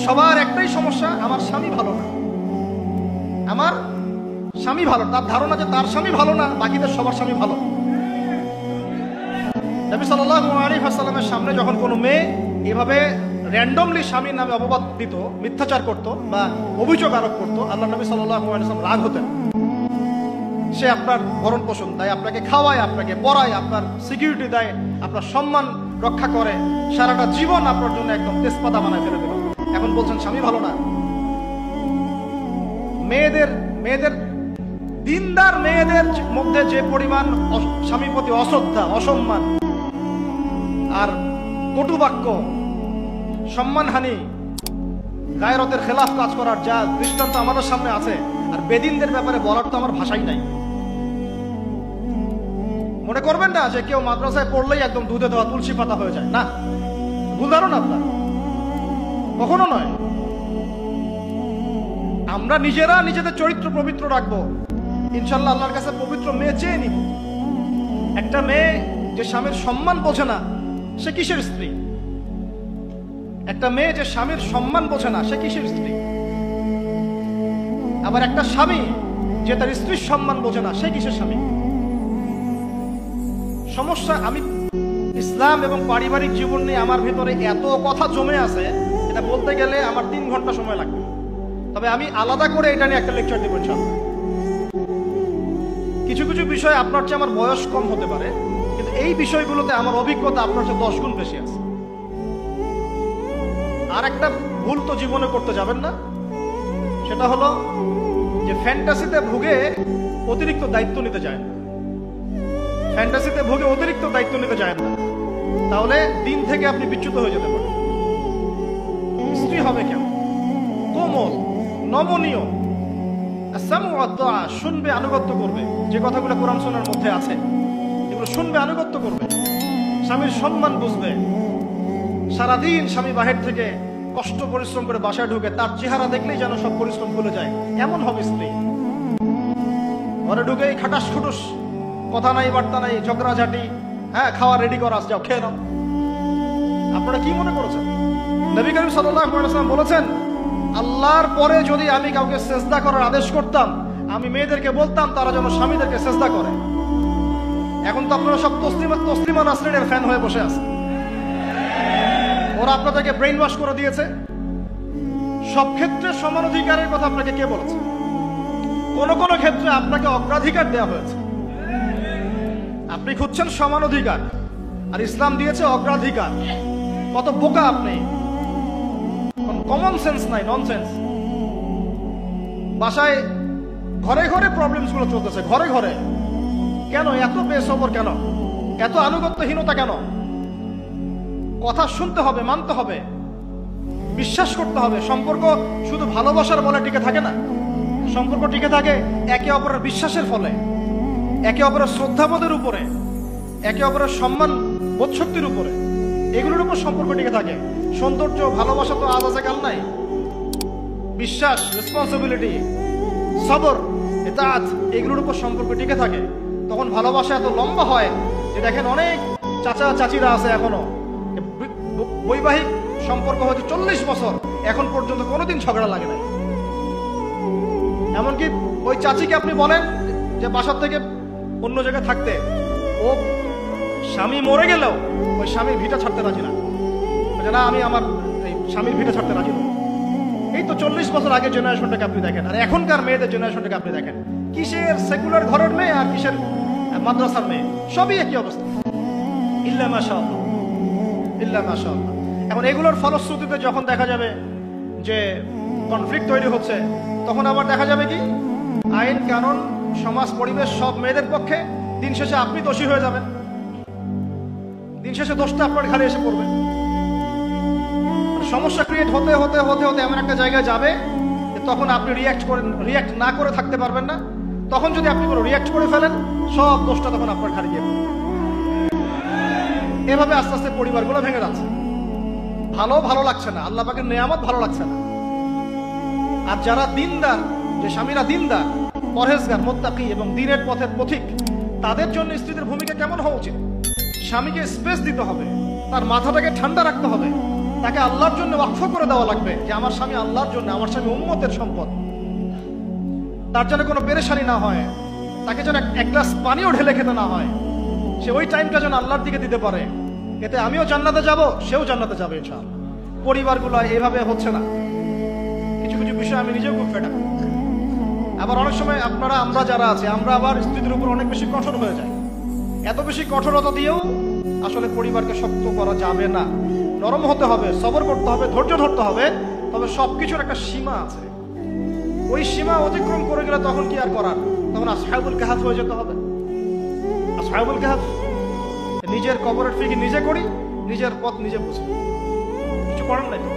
সবার একটাই সমস্যা, আমার স্বামী ভালো না, আমার স্বামী ভালো। তার ধারণা যে তার স্বামী ভালো না, বাকিদের সবার স্বামী ভালো। নবী সাল্লাল্লাহু আলাইহি ওয়াসাল্লামের সামনে যখন কোনো মেয়ে এভাবে র্যান্ডমলি স্বামীর নামে অপবাদ দিত, মিথ্যাচার করত বা অভিযোগ আরোপ করতো, আল্লাহ নবী সাল্লাল্লাহু আলাইহি ওয়াসাল্লাম রাগ হতেন। সে আপনার ভরণ পোষণ দেয়, আপনাকে খাওয়ায়, আপনাকে পড়ায়, আপনার সিকিউরিটি দেয়, আপনার সম্মান রক্ষা করে, সারাটা জীবন আপনার জন্য একদম তেজপাতা বানায় ফেলে দিল। এখন বলছেন স্বামী ভালো না। মেয়েদের দিনদার মেয়েদের মধ্যে যে পরিমাণ স্বামীর প্রতি অশ্রদ্ধা, অসম্মান আর কটুবাক্য, সম্মানহানি, গায়রতের খেলাফ কাজ করার যা দৃষ্টান্ত আমাদের সামনে আছে, আর বেদিনদের ব্যাপারে বলার তো আমার ভাষাই নাই। মনে করবেন না যে কেউ মাদ্রাসায় পড়লেই একদম দুধে দেওয়া তুলসী পাতা হয়ে যায়, না, ভুল ধারণা আপনার, কখনো নয়। আমরা নিজেরা নিজেদের চরিত্র পবিত্র রাখবো, ইনশাল্লাহ আল্লাহর কাছে পবিত্র মেয়ে চেয়ে নিব। একটা মেয়ে যে স্বামীর সম্মান বোঝে না, সে কিসের স্ত্রী? একটা মেয়ে যে স্বামীর সম্মান বোঝে না, সে কিসের স্ত্রী? আবার একটা স্বামী যে তার স্ত্রীর সম্মান বোঝে না, সে কিসের স্বামী? সমস্যা, আমি ইসলাম এবং পারিবারিক জীবন নিয়ে আমার ভিতরে এত কথা জমে আছে, এটা বলতে গেলে আমার 3 ঘন্টা সময় লাগবে। তবে আমি আলাদা করে এটা নিয়ে একটা লেকচার দেব ইনশাআল্লাহ। কিছু কিছু বিষয় আপনার চেয়ে আমার বয়স কম হতে পারে, কিন্তু এই বিষয়গুলোতে আমার অভিজ্ঞতা আপনার চেয়ে 10 গুণ বেশি আছে। আর একটা ভুল তো জীবনে করতে যাবেন না, সেটা হলো যে ফ্যান্টাসিতে ভুগে অতিরিক্ত দায়িত্ব নিতে যায় না। ফ্যান্টাসিতে ভুগে অতিরিক্ত দায়িত্ব নিতে যায় না, তাহলে দিন থেকে আপনি বিচ্যুত হয়ে যেতে পারেন। স্ত্রী হবে কেমন? কোমল, নমনীয়, শুনবে, আনুগত্য করবে, যে কথাগুলো কোরআন সুন্নাহর মধ্যে আছে এগুলো শুনবে, আনুগত্য করবে, স্বামীর সম্মান বুঝবে। সারাদিন স্বামী বাহির থেকে কষ্ট পরিশ্রম করে বাসায় ঢুকে, তার চেহারা দেখলেই যেন সব পরিশ্রম ভুলে যায়, এমন হবে স্ত্রী। ঘরে ঢুকেই খাটাস খুটুস, কথা নাই, বার্তা নাই, ঝগড়াঝাটি, হ্যাঁ, খাওয়া রেডি করা, যাও খেয়ে নাও। আপনারা কি মনে করেছেন? নবী করিম সাল্লাল্লাহু আলাইহি ওয়াসাল্লাম বলেছেন, আল্লাহর পরে যদি আমি কাউকে সেজদা করার আদেশ করতাম, আমি মেয়েদেরকে বলতাম তারা যেন স্বামীদেরকে সেজদা করে। এখন তো আপনারা সব তসলিমা নাসরিনের ফ্যান হয়ে বসে আছে। ওরা আপনাদেরকে ব্রেইন ওয়াশ করে দিয়েছে। সব ক্ষেত্রে সমান অধিকারের কথা আপনাকে কে বলেছে? কোন কোন ক্ষেত্রে আপনাকে অগ্রাধিকার দেওয়া হয়েছে। আপনি খুঁজছেন সমান অধিকার, আর ইসলাম দিয়েছে অগ্রাধিকার। কত বোকা আপনি! কমন সেন্স নাই, ননসেন্স। বাসায় ঘরে ঘরে প্রবলেমস গুলো চলতেছে, ঘরে ঘরে। কেন এত বেসবর? কেন এত আনুগত্যহীনতা? কেন? কথা শুনতে হবে, মানতে হবে, বিশ্বাস করতে হবে। সম্পর্ক শুধু ভালোবাসার বলে টিকে থাকে না। সম্পর্ক টিকে থাকে একে অপরের বিশ্বাসের ফলে, একে অপরের শ্রদ্ধাবোধের উপরে, একে অপরের সম্মান বোধশক্তির উপরে। এগুলোর উপর সম্পর্ক টিকে থাকে। সৌন্দর্য, ভালোবাসা তো আজ আছে কাল নাই। বিশ্বাস, রেসপন্সিবিলিটি, সবর, ইতাআত, এগুলোর উপর সম্পর্ক টিকে থাকে। তখন ভালোবাসা এত লম্বা হয় যে দেখেন অনেক চাচা চাচিরা আছে এখনো, বৈবাহিক সম্পর্ক হয়তো 40 বছর, এখন পর্যন্ত কোনোদিন ঝগড়া লাগে নাই। এমনকি ওই চাচিকে আপনি বলেন যে বাসার থেকে অন্য জায়গায় থাকতে, ও স্বামী মরে গেলেও ওই স্বামীর ভিটা ছাড়তে রাজি না, না আমি আমার এই স্বামীর ভিটা ছাড়তে রাজি না। এই তো 40 বছর আগে জেনারেশনটাকে আপনি দেখেন, আর এখনকার মেয়েদের জেনারেশনটাকে আপনি দেখেন। কিসের সেকুলার ঘরের মেয়ে আর কিসের মাদ্রাসার মেয়ে, সবই একই অবস্থা। ইল্লা মাশাআল্লাহ, ইল্লা মাশাআল্লাহ। এখন এগুলোর ফলশ্রুতিতে যখন দেখা যাবে যে কনফ্লিক্ট তৈরি হচ্ছে, তখন আবার দেখা যাবে কি আইন কানুন, সমাজ, পরিবেশ সব মেয়েদের পক্ষে। দিন শেষে আপনি দোষী হয়ে যাবেন, দিন শেষে দোষটা আপনার ঘাড়ে এসে পড়বে। সমস্যা ক্রিয়েট হতে হতে হতে হতে এমন একটা জায়গায় যাবে তখন আপনি রিয়াক্ট না করে থাকতে পারবেন না। তখন যদি আপনি কোনো রিয়াক্ট করে ফেলেন, সব দোষটা তখন আপনার ঘাড়ে গিয়ে পড়বে। এভাবে আস্তে আস্তে পরিবারগুলো ভেঙে যাচ্ছে। ভালো লাগছে না, আল্লাহ পাকের নেয়ামত ভালো লাগছে না। আর যারা দিনদার, যে স্বামীরা দিনদার, পরহেজগার, মুত্তাকি এবং দ্বীনের পথের পথিক, তাদের জন্য স্ত্রীদের ভূমিকা কেমন হওয়া উচিত? স্বামীকে স্পেস দিতে হবে, তার মাথাটাকে ঠান্ডা রাখতে হবে, তাকে আল্লাহর জন্য ওয়াকফ করে দেওয়া লাগবে যে আমার স্বামী আল্লাহর জন্য, আমার স্বামী উম্মতের সম্পদ, তার যেন কোনো পেরেশানি না হয়, তাকে যেন এক গ্লাস পানিও ঢেলে খেতে না হয়, সে ওই টাইমটা যেন আল্লাহর দিকে দিতে পারে। এতে আমিও জান্নাতে যাব, সেও জান্নাতে যাবে ইনশাআল্লাহ। পরিবারগুলো এভাবে হচ্ছে না। কিছু কিছু বিষয় আমি নিজেও খুব ফেটা। আবার অনেক সময় আমরা যারা আছি, আমরা আবার স্ত্রীদের উপর অনেক বেশি কঠোর হয়ে যাই। এত বেশি কঠোরতা দিয়েও আসলে পরিবারকে শক্ত করা যাবে না। নরম হতে হবে, সবর করতে হবে, ধৈর্য ধরতে হবে। তবে সবকিছুর একটা সীমা আছে। ওই সীমা অতিক্রম করে গেলে তখন কি আর করার? তখন আসহাবুল কাহাফ হয়ে যেতে হবে। আসহাবুল কাহাফ, নিজের কবরের ফিকির নিজে করি, নিজের পথ নিজে বুঝি, কিছু করার নাই তো।